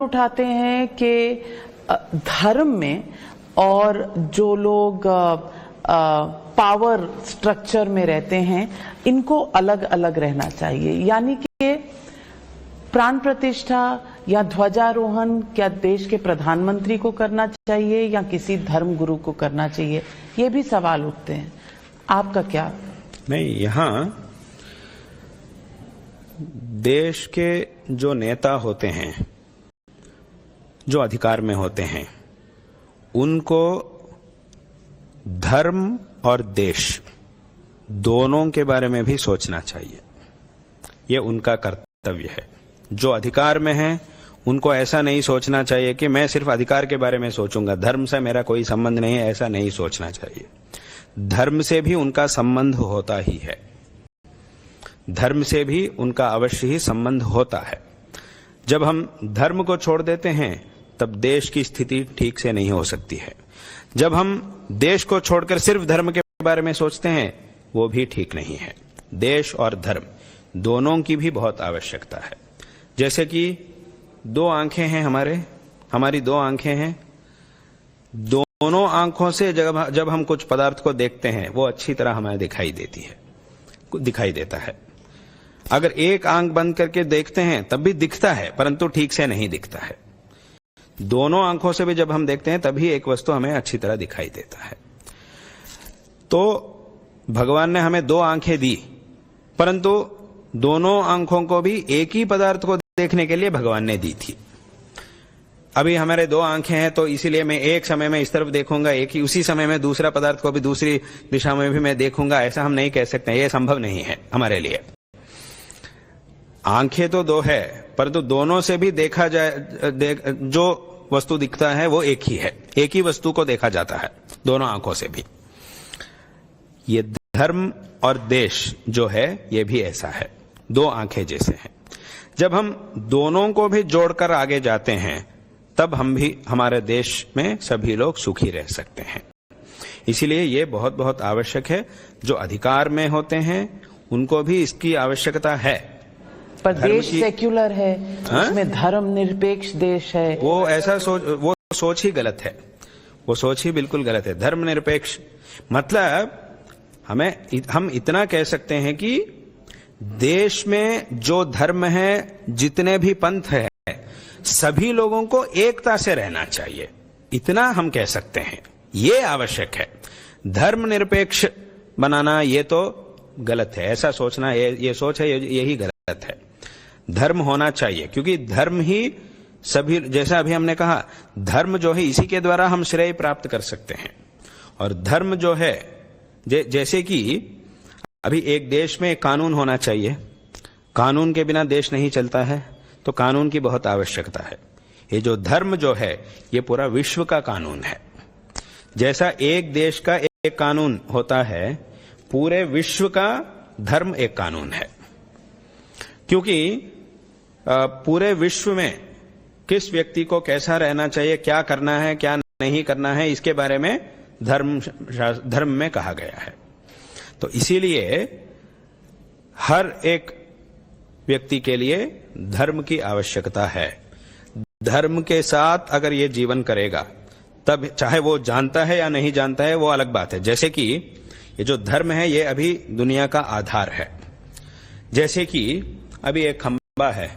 उठाते हैं कि धर्म में और जो लोग पावर स्ट्रक्चर में रहते हैं इनको अलग अलग रहना चाहिए, यानी कि प्राण प्रतिष्ठा या ध्वजारोहण क्या देश के प्रधानमंत्री को करना चाहिए या किसी धर्म गुरु को करना चाहिए, ये भी सवाल उठते हैं। आपका क्या? नहीं, यहाँ देश के जो नेता होते हैं, जो अधिकार में होते हैं, उनको धर्म और देश दोनों के बारे में भी सोचना चाहिए। ये उनका कर्तव्य है। जो अधिकार में है उनको ऐसा नहीं सोचना चाहिए कि मैं सिर्फ अधिकार के बारे में सोचूंगा, धर्म से मेरा कोई संबंध नहीं है, ऐसा नहीं सोचना चाहिए। धर्म से भी उनका संबंध होता ही है, धर्म से भी उनका अवश्य ही संबंध होता है। जब हम धर्म को छोड़ देते हैं तब देश की स्थिति ठीक से नहीं हो सकती है। जब हम देश को छोड़कर सिर्फ धर्म के बारे में सोचते हैं वो भी ठीक नहीं है। देश और धर्म दोनों की भी बहुत आवश्यकता है। जैसे कि दो आंखें हैं हमारी दो आंखें हैं, दोनों आंखों से जब हम कुछ पदार्थ को देखते हैं वो अच्छी तरह हमें दिखाई देता है। अगर एक आंख बंद करके देखते हैं तब भी दिखता है, परंतु ठीक से नहीं दिखता है। दोनों आंखों से भी जब हम देखते हैं तभी एक वस्तु हमें अच्छी तरह दिखाई देता है। तो भगवान ने हमें दो आंखें दी, परंतु दोनों आंखों को भी एक ही पदार्थ को देखने के लिए भगवान ने दी थी। अभी हमारे दो आंखें हैं तो इसीलिए मैं एक समय में इस तरफ देखूंगा, एक ही उसी समय में दूसरा पदार्थ को भी दूसरी दिशा में भी मैं देखूंगा, ऐसा हम नहीं कह सकते। यह संभव नहीं है हमारे लिए। आंखें तो दो है, परंतु दोनों से भी देखा जाए, जो वस्तु दिखता है वो एक ही है, एक ही वस्तु को देखा जाता है दोनों आंखों से भी। ये धर्म और देश जो है ये भी ऐसा है, दो आंखें जैसे हैं। जब हम दोनों को भी जोड़कर आगे जाते हैं तब हम भी हमारे देश में सभी लोग सुखी रह सकते हैं। इसीलिए ये बहुत बहुत आवश्यक है। जो अधिकार में होते हैं उनको भी इसकी आवश्यकता है। पर देश सेक्युलर है, उसमें धर्म निरपेक्ष देश है। वो सोच ही गलत है, वो सोच ही बिल्कुल गलत है। धर्म निरपेक्ष मतलब हम इतना कह सकते हैं कि देश में जो धर्म है, जितने भी पंथ है, सभी लोगों को एकता से रहना चाहिए, इतना हम कह सकते हैं। ये आवश्यक है। धर्म निरपेक्ष बनाना ये तो गलत है, ऐसा सोचना ये सोच है, यही गलत है। धर्म होना चाहिए, क्योंकि धर्म ही सभी, जैसा अभी हमने कहा, धर्म जो है इसी के द्वारा हम श्रेय प्राप्त कर सकते हैं। और धर्म जो है, जैसे कि अभी एक देश में एक कानून होना चाहिए, कानून के बिना देश नहीं चलता है, तो कानून की बहुत आवश्यकता है। ये जो धर्म जो है ये पूरा विश्व का कानून है। जैसा एक देश का एक कानून होता है, पूरे विश्व का धर्म एक कानून है। क्योंकि पूरे विश्व में किस व्यक्ति को कैसा रहना चाहिए, क्या करना है, क्या नहीं करना है, इसके बारे में धर्म में कहा गया है। तो इसीलिए हर एक व्यक्ति के लिए धर्म की आवश्यकता है। धर्म के साथ अगर ये जीवन करेगा तब, चाहे वो जानता है या नहीं जानता है वो अलग बात है। जैसे कि ये जो धर्म है ये अभी दुनिया का आधार है। जैसे कि अभी एक खंबा है,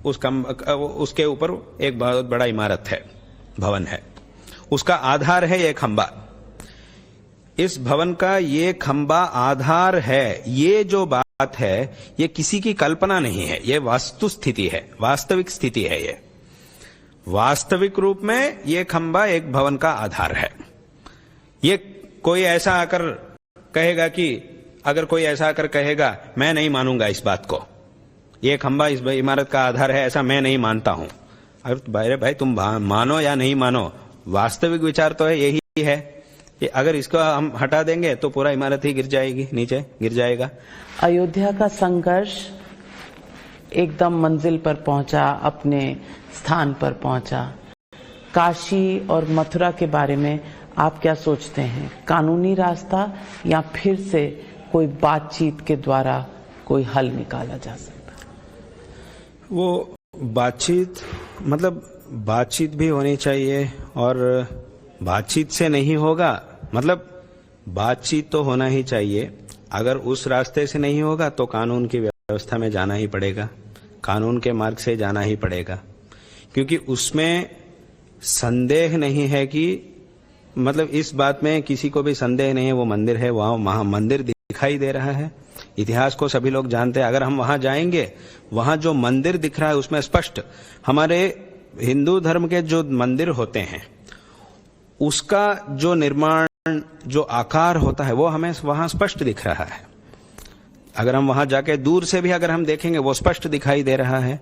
उसके ऊपर एक बहुत बड़ा इमारत है, भवन है, उसका आधार है ये खंबा। इस भवन का ये खंबा आधार है। ये जो बात है ये किसी की कल्पना नहीं है, ये वास्तु स्थिति है, वास्तविक स्थिति है। ये वास्तविक रूप में ये खंबा एक भवन का आधार है। ये कोई ऐसा आकर कहेगा कि, अगर कोई ऐसा आकर कहेगा मैं नहीं मानूंगा इस बात को, ये खंबा इस इमारत का आधार है, ऐसा मैं नहीं मानता हूं। अगर भाई तुम मानो या नहीं मानो, वास्तविक विचार तो है यही है। अगर इसको हम हटा देंगे तो पूरा इमारत ही गिर जाएगी, नीचे गिर जाएगा। अयोध्या का संघर्ष एकदम मंजिल पर पहुंचा, अपने स्थान पर पहुंचा। काशी और मथुरा के बारे में आप क्या सोचते हैं? कानूनी रास्ता या फिर से कोई बातचीत के द्वारा कोई हल निकाला जा सकता? वो बातचीत मतलब बातचीत भी होनी चाहिए, और बातचीत से नहीं होगा, मतलब बातचीत तो होना ही चाहिए। अगर उस रास्ते से नहीं होगा तो कानून की व्यवस्था में जाना ही पड़ेगा, कानून के मार्ग से जाना ही पड़ेगा, क्योंकि उसमें संदेह नहीं है कि, मतलब इस बात में किसी को भी संदेह नहीं है, वो मंदिर है, वहां मंदिर दिखाई दे रहा है, इतिहास को सभी लोग जानते हैं। अगर हम वहां जाएंगे, वहां जो मंदिर दिख रहा है उसमें स्पष्ट, हमारे हिंदू धर्म के जो मंदिर होते हैं उसका जो निर्माण, जो आकार होता है, वो हमें वहां स्पष्ट दिख रहा है। अगर हम वहां जाके दूर से भी अगर हम देखेंगे, वो स्पष्ट दिखाई दे रहा है।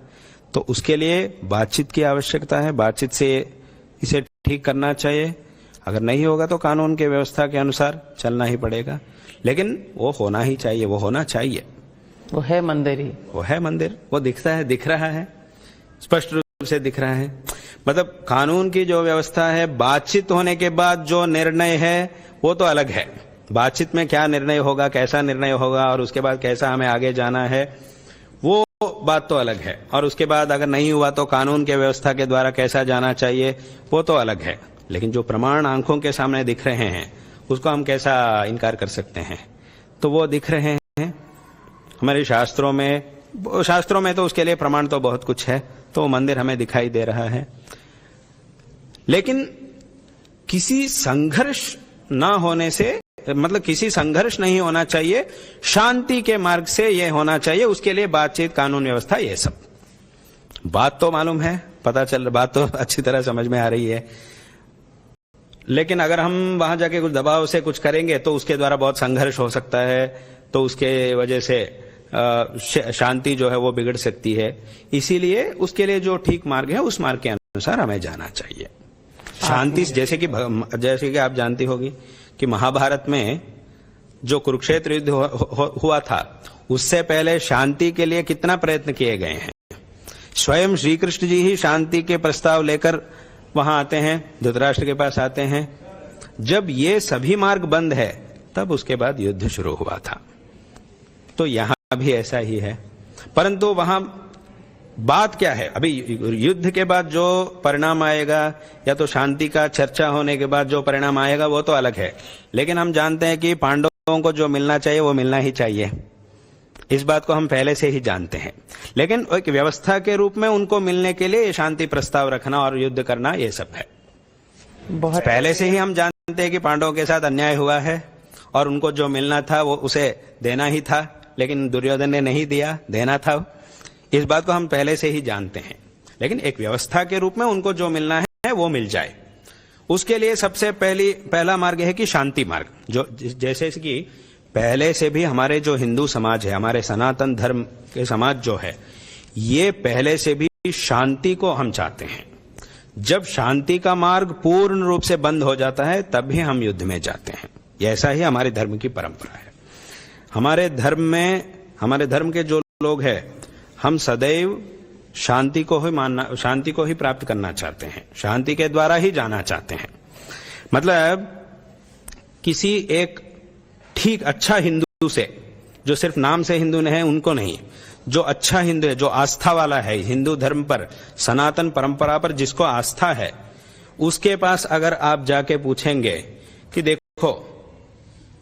तो उसके लिए बातचीत की आवश्यकता है, बातचीत से इसे ठीक करना चाहिए। अगर नहीं होगा तो कानून के व्यवस्था के अनुसार चलना ही पड़ेगा, लेकिन वो होना ही चाहिए, वो होना चाहिए। वो है मंदिर ही, वो है मंदिर, वो दिखता है, दिख रहा है, स्पष्ट रूप से दिख रहा है। मतलब कानून की जो व्यवस्था है, बातचीत होने के बाद जो निर्णय है वो तो अलग है। बातचीत में क्या निर्णय होगा, कैसा निर्णय होगा, और उसके बाद कैसा हमें आगे जाना है, वो बात तो अलग है। और उसके बाद अगर नहीं हुआ तो कानून के व्यवस्था के द्वारा कैसा जाना चाहिए, वो तो अलग है। लेकिन जो प्रमाण आंखों के सामने दिख रहे हैं, उसको हम कैसा इनकार कर सकते हैं। तो वो दिख रहे हैं हमारे शास्त्रों में तो उसके लिए प्रमाण तो बहुत कुछ है। तो मंदिर हमें दिखाई दे रहा है, लेकिन किसी संघर्ष ना होने से, मतलब किसी संघर्ष नहीं होना चाहिए, शांति के मार्ग से ये होना चाहिए। उसके लिए बातचीत, कानून व्यवस्था, ये सब बात तो मालूम है, पता चल, बात तो अच्छी तरह समझ में आ रही है। लेकिन अगर हम वहां जाके कुछ दबाव से कुछ करेंगे तो उसके द्वारा बहुत संघर्ष हो सकता है, तो उसके वजह से शांति जो है वो बिगड़ सकती है। इसीलिए उसके लिए जो ठीक मार्ग है, उस मार्ग के अनुसार हमें जाना चाहिए। शांति, जैसे कि आप जानती होगी कि महाभारत में जो कुरुक्षेत्र युद्ध हुआ था, उससे पहले शांति के लिए कितना प्रयत्न किए गए हैं। स्वयं श्री कृष्ण जी ही शांति के प्रस्ताव लेकर वहां आते हैं, धृतराष्ट्र के पास आते हैं। जब ये सभी मार्ग बंद है, तब उसके बाद युद्ध शुरू हुआ था। तो यहां भी ऐसा ही है, परंतु वहां बात क्या है, अभी युद्ध के बाद जो परिणाम आएगा, या तो शांति का चर्चा होने के बाद जो परिणाम आएगा, वो तो अलग है। लेकिन हम जानते हैं कि पांडवों को जो मिलना चाहिए वो मिलना ही चाहिए, इस बात को हम पहले से ही जानते हैं। लेकिन एक व्यवस्था के रूप में उनको मिलने के लिए शांति प्रस्ताव रखना और युद्ध करना, ये सब है। बहुत पहले से ही हम जानते हैं कि पांडवों के साथ अन्याय हुआ है, और उनको जो मिलना था वो उसे देना ही था, लेकिन दुर्योधन ने नहीं दिया, देना था। इस बात को हम पहले से ही जानते हैं। लेकिन एक व्यवस्था के रूप में उनको जो मिलना है वो मिल जाए, उसके लिए सबसे पहला मार्ग है कि शांति मार्ग। जो जैसे कि पहले से भी हमारे जो हिंदू समाज है, हमारे सनातन धर्म के समाज जो है, ये पहले से भी शांति को हम चाहते हैं। जब शांति का मार्ग पूर्ण रूप से बंद हो जाता है, तब भी हम युद्ध में जाते हैं। ऐसा ही हमारे धर्म की परंपरा है। हमारे धर्म के जो लोग हैं, हम सदैव शांति को ही प्राप्त करना चाहते हैं, शांति के द्वारा ही जाना चाहते हैं। मतलब किसी एक ठीक अच्छा हिंदू से, जो सिर्फ नाम से हिंदू है उनको नहीं, जो अच्छा हिंदू है, जो आस्था वाला है, हिंदू धर्म पर, सनातन परंपरा पर जिसको आस्था है, उसके पास अगर आप जाके पूछेंगे कि देखो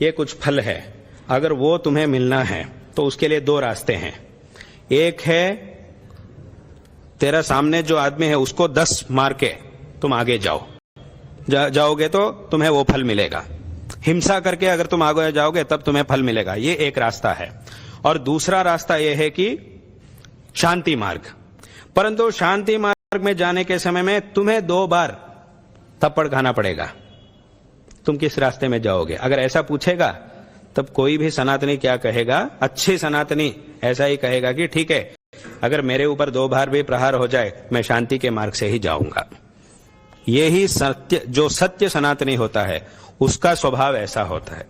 ये कुछ फल है, अगर वो तुम्हें मिलना है तो उसके लिए दो रास्ते हैं। एक है तेरा सामने जो आदमी है उसको 10 मार के तुम आगे जाओगे तो तुम्हें वो फल मिलेगा। हिंसा करके अगर तुम आगे जाओगे तब तुम्हें फल मिलेगा। ये एक रास्ता है। और दूसरा रास्ता यह है कि शांति मार्ग। परंतु शांति मार्ग में जाने के समय में तुम्हें 2 बार थप्पड़ खाना पड़ेगा। तुम किस रास्ते में जाओगे? अगर ऐसा पूछेगा तब कोई भी सनातनी क्या कहेगा? अच्छी सनातनी ऐसा ही कहेगा कि ठीक है, अगर मेरे ऊपर 2 बार भी प्रहार हो जाए मैं शांति के मार्ग से ही जाऊंगा। यही सत्य, जो सत्य सनातनी होता है उसका स्वभाव ऐसा होता है।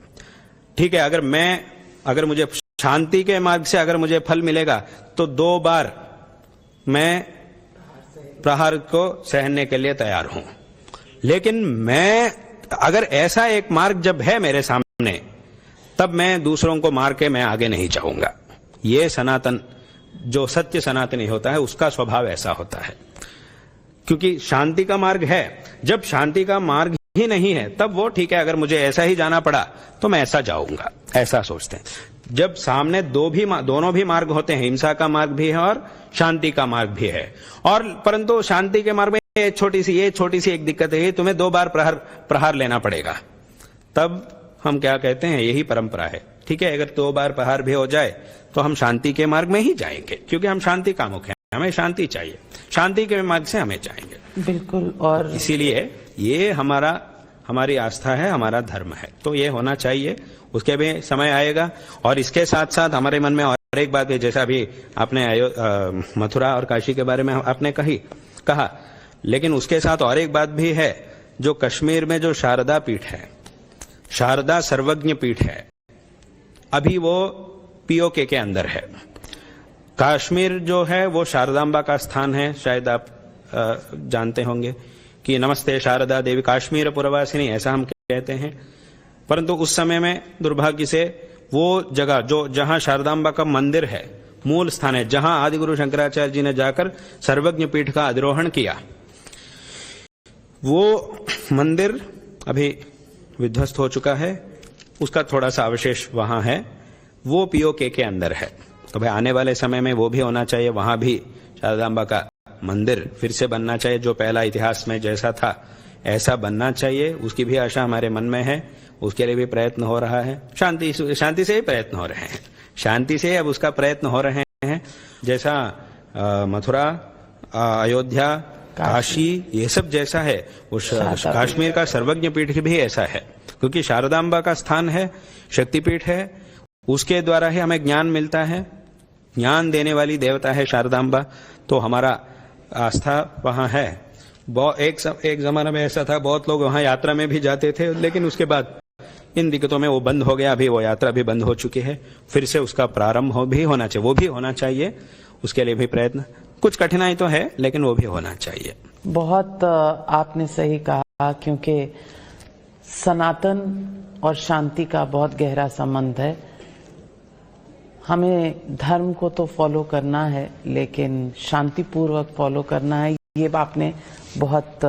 ठीक है, अगर मुझे शांति के मार्ग से अगर मुझे फल मिलेगा तो 2 बार मैं प्रहार को सहने के लिए तैयार हूं। लेकिन अगर ऐसा एक मार्ग जब है मेरे सामने, तब मैं दूसरों को मार के मैं आगे नहीं जाऊंगा। ये सनातन, जो सत्य सनातनी होता है उसका स्वभाव ऐसा होता है। क्योंकि शांति का मार्ग है। जब शांति का मार्ग ही नहीं है तब वो ठीक है, अगर मुझे ऐसा ही जाना पड़ा तो मैं ऐसा जाऊंगा, ऐसा सोचते हैं। जब सामने दोनों भी मार्ग होते हैं, हिंसा का मार्ग भी है और शांति का मार्ग भी है, और परंतु शांति के मार्ग में ये छोटी सी एक दिक्कत है, तुम्हें 2 बार प्रहार लेना पड़ेगा। तब हम क्या कहते हैं, यही परंपरा है। ठीक है, अगर 2 बार प्रहार भी हो जाए तो हम शांति के मार्ग में ही जाएंगे, क्योंकि हम शांति कामुक हैं, हमें शांति चाहिए, शांति के मार्ग से हमें जाएंगे। बिल्कुल। और इसीलिए ये हमारी आस्था है, हमारा धर्म है, तो ये होना चाहिए। उसके भी समय आएगा। और इसके साथ साथ हमारे मन में और एक बात है, जैसा भी आपने मथुरा और काशी के बारे में आपने कहा, लेकिन उसके साथ और एक बात भी है, जो कश्मीर में जो शारदा पीठ है, शारदा सर्वज्ञ पीठ है, अभी वो पीओके के अंदर है। कश्मीर जो है वो शारदांबा का स्थान है, शायद आप जानते होंगे कि नमस्ते शारदा देवी काश्मीर पुरवासिनी, ऐसा हम कहते हैं। परंतु उस समय में दुर्भाग्य से वो जगह जहां शारदांबा का मंदिर है, मूल स्थान है, जहां आदि गुरु शंकराचार्य जी ने जाकर सर्वज्ञ पीठ का अधिरोहण किया, वो मंदिर अभी विध्वस्त हो चुका है। उसका थोड़ा सा अवशेष वहां है, वो पीओके के अंदर है। तो भाई आने वाले समय में वो भी होना चाहिए, वहां भी शारदांबा का मंदिर फिर से बनना चाहिए, जो पहला इतिहास में जैसा था ऐसा बनना चाहिए। उसकी भी आशा हमारे मन में है, उसके लिए भी प्रयत्न हो रहा है। शांति से ही प्रयत्न हो रहे हैं, शांति से अब उसका प्रयत्न हो रहे हैं। जैसा मथुरा, अयोध्या, काशी, ये सब जैसा है, वो कश्मीर का सर्वज्ञ पीठ भी ऐसा है, क्योंकि शारदांबा का स्थान है, शक्तिपीठ है, उसके द्वारा ही हमें ज्ञान मिलता है, ज्ञान देने वाली देवता है शारदांबा। तो हमारा आस्था वहां है। एक जमाना में ऐसा था, बहुत लोग वहां यात्रा में भी जाते थे, लेकिन उसके बाद इन दिक्कतों में वो बंद हो गया। अभी वो यात्रा भी बंद हो चुकी है, फिर से उसका प्रारंभ भी होना चाहिए, वो भी होना चाहिए। उसके लिए भी प्रयत्न, कुछ कठिनाई तो है, लेकिन वो भी होना चाहिए। बहुत आपने सही कहा, क्योंकि सनातन और शांति का बहुत गहरा संबंध है। हमें धर्म को तो फॉलो करना है, लेकिन शांतिपूर्वक फॉलो करना है। ये आपने बहुत